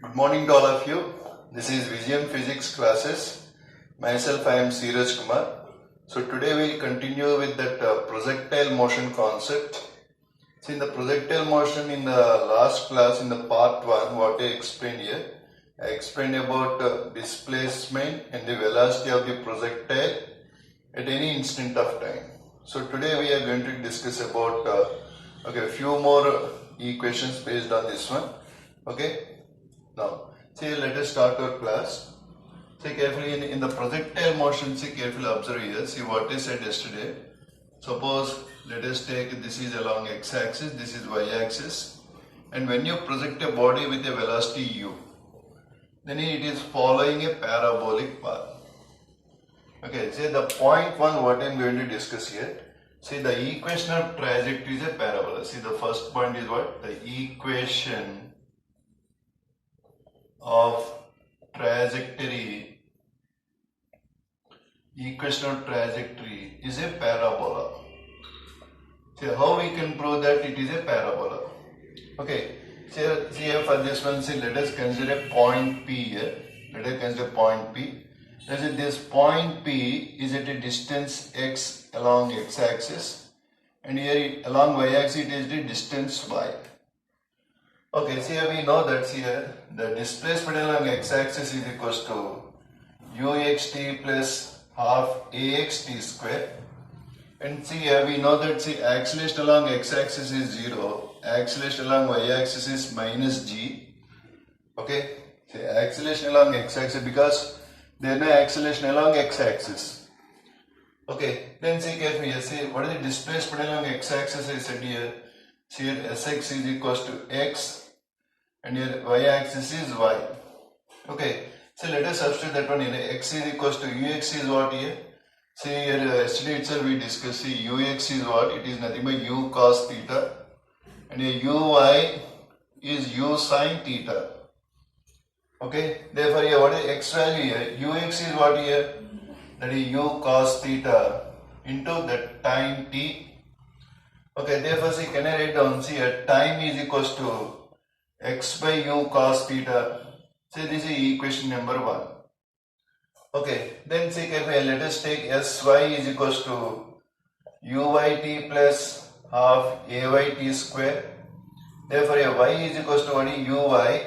Good morning to all of you. This is Vijayam Physics classes. Myself, I am Siraj Kumar. So today we will continue with that projectile motion concept. So in the projectile motion in the last class, in the part 1, what I explained here, I explained about displacement and the velocity of the projectile at any instant of time. So today we are going to discuss about a few more equations based on this one. Okay. Now, see, let us start our class. See carefully in the projectile motion, see carefully observe here. See what I said yesterday. Suppose let us take this is along x-axis, this is y-axis, and when you project a body with a velocity u, then it is following a parabolic path. Okay, say the point 1 what I am going to discuss here. See the equation of trajectory is a parabola. See the first point is what? The equation of trajectory is a parabola. So how we can prove that it is a parabola? Okay, so here for this one, see, let us consider a point P here. Let us consider point P. Let's say this point P is at a distance x along x-axis, and here along y-axis it is the distance y. Okay, see here we know that here the displacement along x-axis is equals to uxt plus half axt square, and see here we know that see acceleration along x-axis is 0, acceleration along y-axis is minus g. Okay, see acceleration along x-axis because there is no acceleration along x-axis. Okay, then see carefully here, see what is the displacement along x-axis I said here. See here sx is equals to x and here y-axis is y. Okay, so let us substitute that one here. X is equals to ux is what here? See here yesterday itself we discussed, see ux is what? It is nothing but u cos theta, and here uy is u sin theta. Okay, therefore here what is x value here? Ux is what here? That is u cos theta into the time t. Okay, therefore see, can I write down, see here time is equals to x by u cos theta. Say this is equation number 1. Okay, then see carefully, let us take sy is equals to uyt plus half ayt square. Therefore y is equals to what is uy,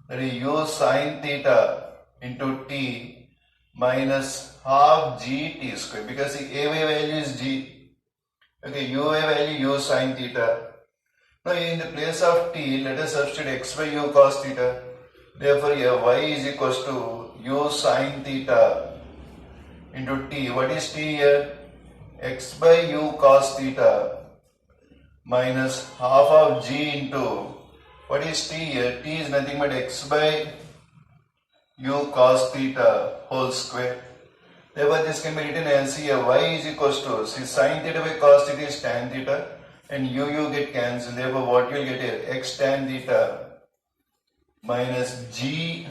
that is u sin theta into t minus half gt square, because see ay value is g. Okay, uy value u sin theta. Now in the place of t, let us substitute x by u cos theta. Therefore here y is equals to u sin theta into t. What is t here? X by u cos theta minus half of g into, what is t here? T is nothing but x by u cos theta whole square. Therefore this can be written as here y is equals to, see sin theta by cos theta is tan theta, and u get cancelled. Therefore what you will get here? X tan theta minus g,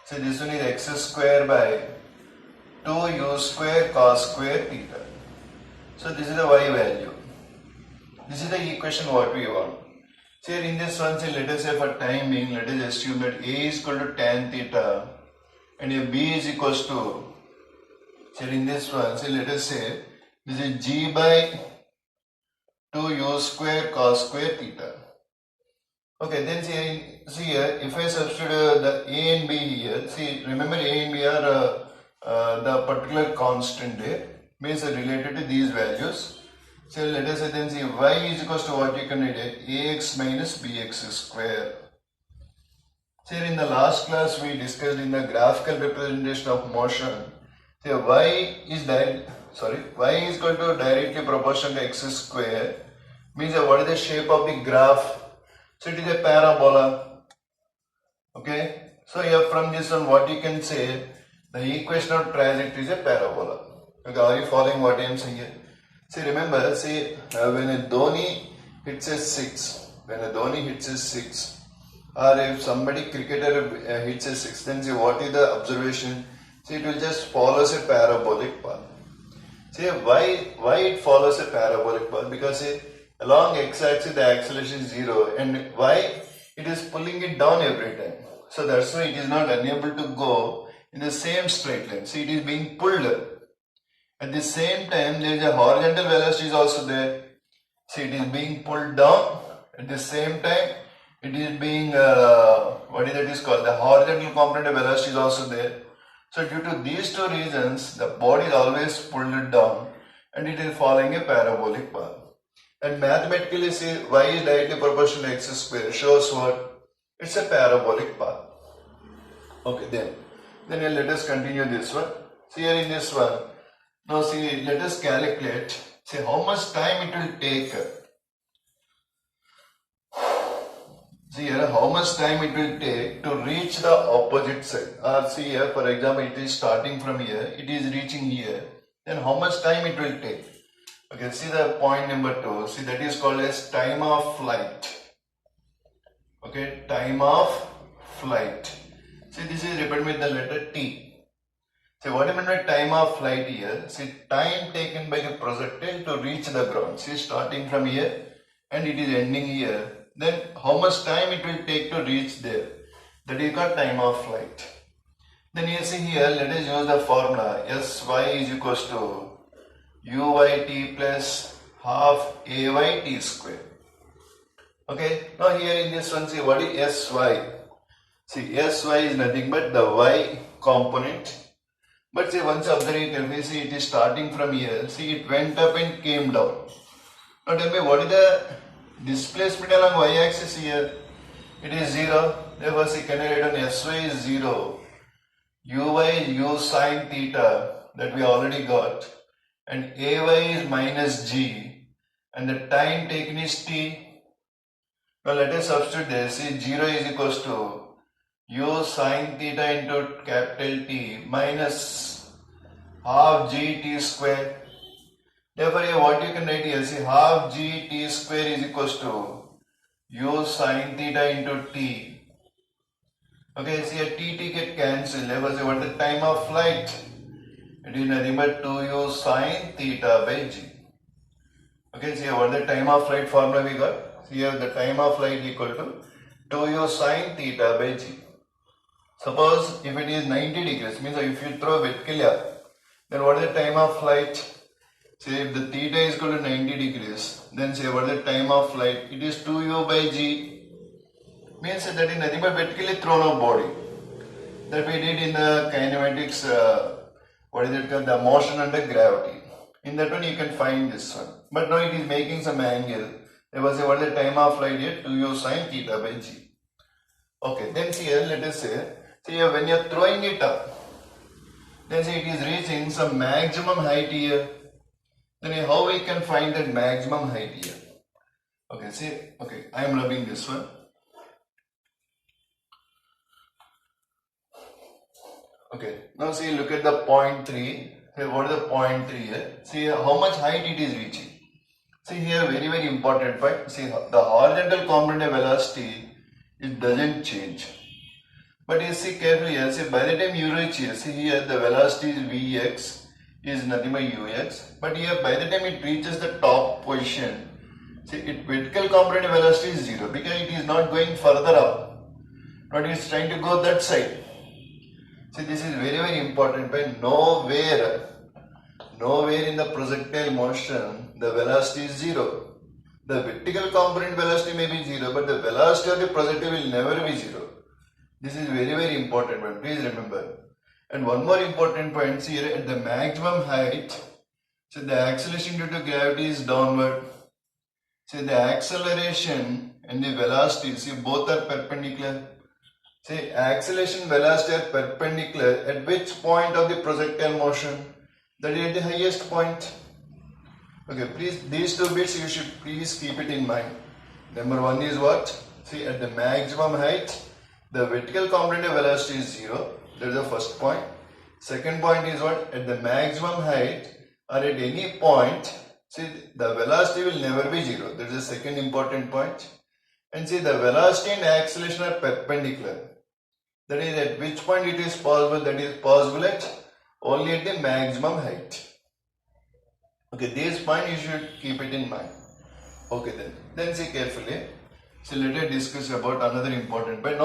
so this one is x square by 2u square cos square theta. So this is the y value. This is the equation what we want. So here in this one, say let us say for time being, let us assume that a is equal to tan theta and here b is equals to, so in this one, say let us say this is g by 2u square cos square theta. Okay, then see here, if I substitute the a and b here, see remember a and b are the particular constant here, means related to these values. So let us say then see y is equals to what you can write ax minus bx square. So here in the last class we discussed in the graphical representation of motion, say y is equal to directly proportional to x square, means what is the shape of the graph? So it is a parabola. Okay, so here from this one what you can say, the equation of trajectory is a parabola. Okay, are you following what I am saying here? See remember, see when a Dhoni hits a 6, or if somebody cricketer hits a 6, then see what is the observation? See it will just follows a parabolic path. See why it follows a parabolic path? Because see, along x-axis the acceleration is 0, and y it is pulling it down every time. So that's why it is not unable to go in the same straight line. See, it is being pulled. At the same time, there is a horizontal velocity is also there. See, it is being pulled down. At the same time, it is being, what is it is called? The horizontal component of velocity is also there. So due to these two reasons, the body is always pulled down and it is following a parabolic path. And mathematically, see, y is directly proportional to x square shows what? It's a parabolic path. Okay, then let us continue this one. See here in this one. Now see, let us calculate. See how much time it will take. See here how much time it will take to reach the opposite side. Or see here, for example, it is starting from here, it is reaching here. Then how much time it will take? Okay, see the point number 2. See, that is called as time of flight. Okay, time of flight. See, this is represented with the letter T. See, what I mean by time of flight here? See, time taken by the projectile to reach the ground. See, starting from here and it is ending here. Then how much time it will take to reach there? That is called time of flight. Then you see here, let us use the formula. Sy is equals to uyt plus half ayt square. Okay, now here in this one, see what is Sy? See, Sy is nothing but the y component. But see, once observe it carefully, see it is starting from here. See, it went up and came down. Now tell me what is the displacement along y-axis here? It is 0. Therefore, see, can I write on Sy is 0. Uy is u sine theta that we already got. And ay is minus g. And the time taken is t. Now let us substitute this. See, 0 is equals to u sine theta into capital T minus half g t square. Therefore, here what you can write here, see half g t square is equals to u sine theta into t. Okay, see a t get cancelled. Therefore, see what is the time of flight? It is nothing but 2u sine theta by g. Okay, see what is the time of flight formula we got? See here the time of flight equal to 2u sine theta by g. Suppose if it is 90 degrees, means if you throw vertically up, then what is the time of flight? Say if the theta is equal to 90 degrees, then say what is the time of flight? It is 2u by g. Means that is nothing but vertically thrown out body. That we did in the kinematics, what is it called? The motion under gravity. In that one you can find this one. But now it is making some angle. There was what is the time of flight here? 2u sine theta by g. Okay, then see here, let us say, see here when you are throwing it up, then see it is reaching some maximum height here. Then how we can find that maximum height here? Okay, see, okay, I am rubbing this one. Okay, now see, look at the point 3. Here, what is the point 3 here? See how much height it is reaching. See here, very important point. See the horizontal component of velocity, it doesn't change. But you see carefully here, see by the time you reach here, see here the velocity is Vx is nothing but ux. But here by the time it reaches the top position, see its vertical component of velocity is 0 because it is not going further up, but it is trying to go that side. See, this is very important point. Nowhere in the projectile motion the velocity is 0. The vertical component velocity may be 0, but the velocity of the projectile will never be 0. This is very important one. Please remember. And one more important point, see here at the maximum height, so the acceleration due to gravity is downward. See the acceleration and the velocity, see both are perpendicular. See acceleration velocity are perpendicular at which point of the projectile motion? That is at the highest point. Okay, please these two bits you should please keep it in mind. Number one is what? See at the maximum height, the vertical component of velocity is 0. That is the first point. Second point is what? At the maximum height or at any point, see the velocity will never be 0. That is the second important point. And see the velocity and acceleration are perpendicular. That is at which point it is possible? That is possible at only at the maximum height. Okay, this point you should keep it in mind. Okay then see carefully. So let us discuss about another important point.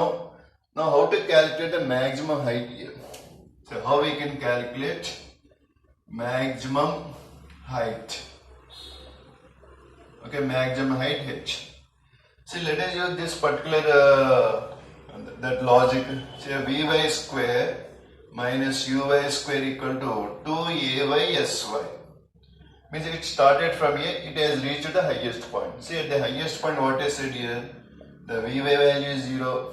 Now how to calculate the maximum height here? So how we can calculate maximum height? Okay, maximum height h. See, let us use this particular that logic. Say vy square minus uy square equal to 2ay sy. Means it started from here, it has reached the highest point. See, at the highest point, what is said here? The vy value is 0.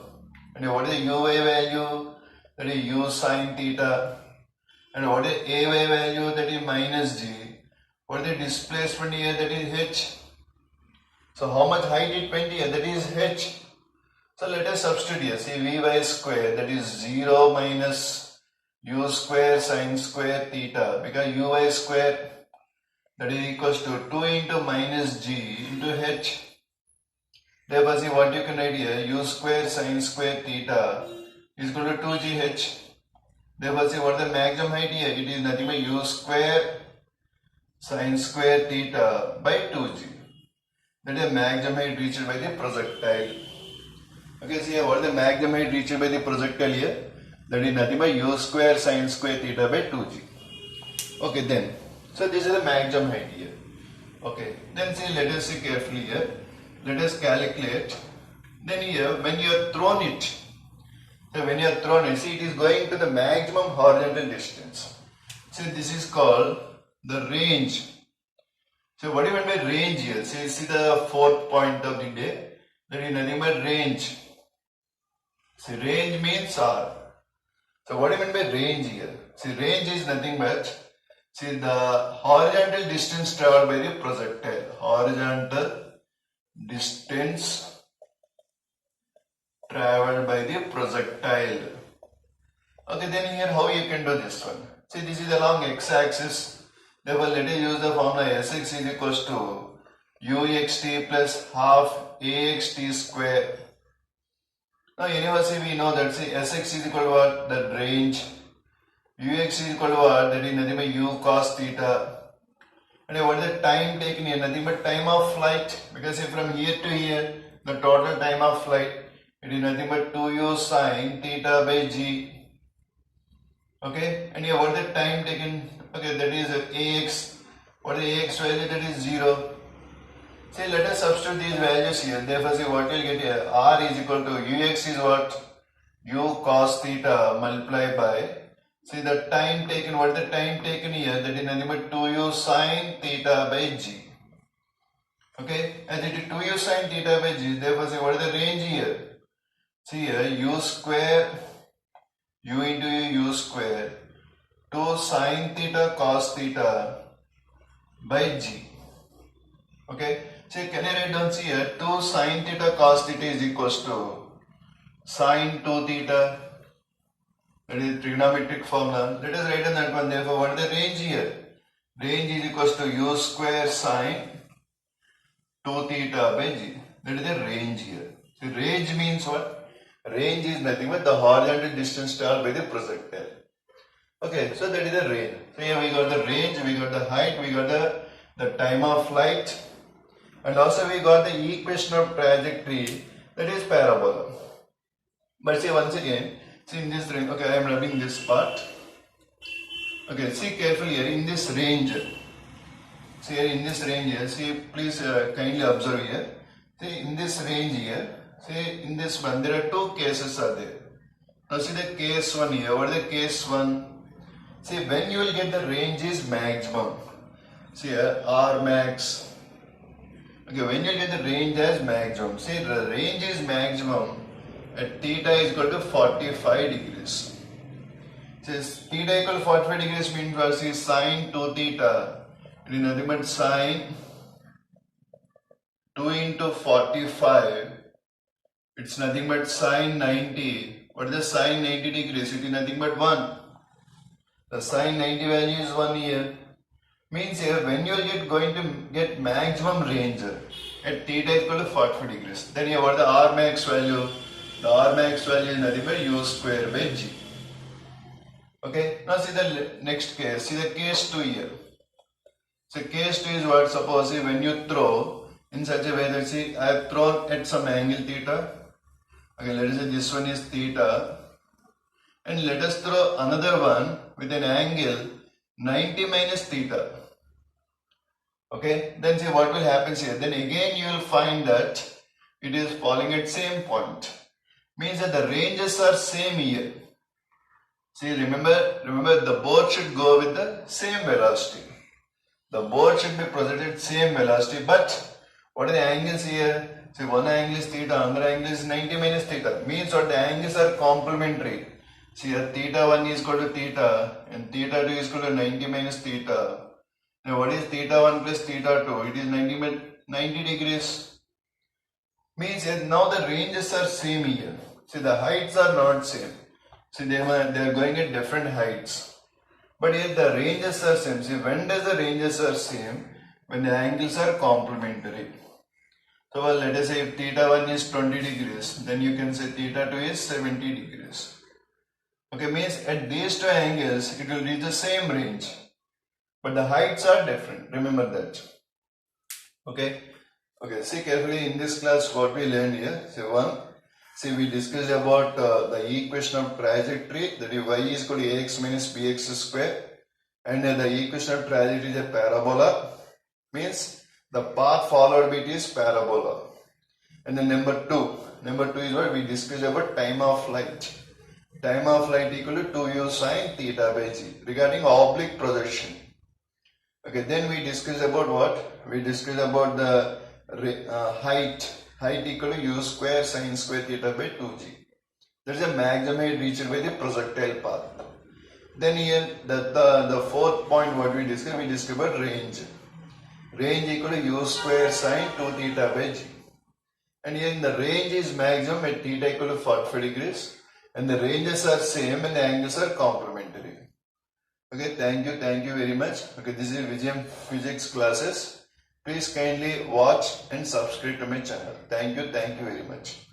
And what is the uy value? That is u sine theta. And what is ay value? That is minus g. What is the displacement here? That is h. So how much height it went here? That is h. So let us substitute here. See, vy square, that is 0 minus u square sine square theta, because uy square, that is equals to 2 into minus g into h. Therefore, see what you can write here, u square sine square theta is equal to 2gh. Therefore, see what the maximum height here, it is nothing but u square sine square theta by 2g. That is the maximum height reached by the projectile. Okay, see what is the maximum height reached by the projectile here? That is nothing but u square sine square theta by 2g. Okay, then. So this is the maximum height here. Okay, then see, let us see carefully here. Let us calculate. Then here, when you have thrown it, so when you have thrown it, see, it is going to the maximum horizontal distance. See, this is called the range. So what do you mean by range here? See the fourth point of the day. That is nothing but range. See, range means R. So what do you mean by range here? See, range is nothing but, see, the horizontal distance traveled by the projectile. Horizontal distance traveled by the projectile. Okay, then here how you can do this one? See, this is along x-axis. Therefore, let us use the formula Sx is equals to uxt plus half axt square. Now, anyway, we know that see Sx is equal to what? The range. Ux is equal to what? That is nothing but u cos theta. And what is the time taken here? Nothing but time of flight. Because see, from here to here, the total time of flight, it is nothing but 2u sine theta by g. Okay, and here what is the time taken? Okay, that is ax. What is the ax value? That is 0. See, let us substitute these values here. Therefore, see what we will get here. R is equal to ux is what? U cos theta multiplied by. See the time taken. What is the time taken here? That is nothing but 2u sine theta by g. Okay, and it is 2u sine theta by g. Therefore, see what is the range here? See here, u square, u into u square, 2 sine theta cos theta by g. Okay, so can I write down here 2 sine theta cos theta is equals to sine 2 theta. That is trigonometric formula. Let us write down that one. Therefore, what is the range here? Range is equals to u square sine 2 theta by g. That is the range here. So range means what? Range is nothing but the horizontal distance traveled by the projectile. Okay, so that is the range. So here we got the range, we got the height, we got the time of flight, and also we got the equation of trajectory, that is parabola. But see once again, see in this range, okay, I am rubbing this part. Okay, see carefully here in this range. See here in this range here, see please kindly observe here. See in this range here, see in this one, there are two cases are there. Now see the case 1 here. What is the case 1? See when you will get the range is maximum. See here R max. Okay, when you get the range as maximum. See the range is maximum at theta is equal to 45 degrees. See theta equal to 45 degrees means what? See sine 2 theta. It is nothing but sine 2 into 45. It's nothing but sine 90. What is the sine 90 degrees? It is nothing but 1. The sine 90 value is 1 here. Means here when you are going to get maximum range at theta equal to 45 degrees. Then here what is the R max value? The R max value is nothing but u square by g. Okay. Now see the next case. See the case 2 here. So case 2 is what? Suppose see when you throw in such a way that see I have thrown at some angle theta. Okay, let us say this one is theta, and let us throw another one with an angle 90 minus theta. Okay, then see what will happen here. Then again you will find that it is falling at same point. Means that the ranges are same here. See, remember the board should go with the same velocity. The board should be projected same velocity, but what are the angles here? See, one angle is theta, another angle is 90 minus theta. Means what the angles are complementary. See, here theta 1 is equal to theta and theta 2 is equal to 90 minus theta. Now what is theta 1 plus theta 2? It is 90 degrees. Means now the ranges are same here. See, the heights are not same. See, they are going at different heights. But here the ranges are same. See, when does the ranges are same? When the angles are complementary. So well, let us say if theta 1 is 20 degrees, then you can say theta 2 is 70 degrees. Okay, means at these two angles, it will reach the same range. But the heights are different. Remember that. Okay. Okay, see carefully in this class what we learned here. See we discussed about the equation of trajectory, that is y is equal to ax minus bx square, and the equation of trajectory is a parabola, means the path followed by it is parabola. And then number two is what we discussed about time of flight. Time of flight equal to 2u sine theta by g regarding oblique projection. Okay, then we discussed about what? We discussed about the height equal to u square sine square theta by 2g. There is a maximum height reached by the projectile path. Then here the fourth point what we discussed about range. Range equal to u square sine 2 theta by g. And here the range is maximum at theta equal to 45 degrees, and the ranges are same and the angles are complementary. Okay, thank you very much. Okay, this is Vijayam Physics classes. Please kindly watch and subscribe to my channel. Thank you very much.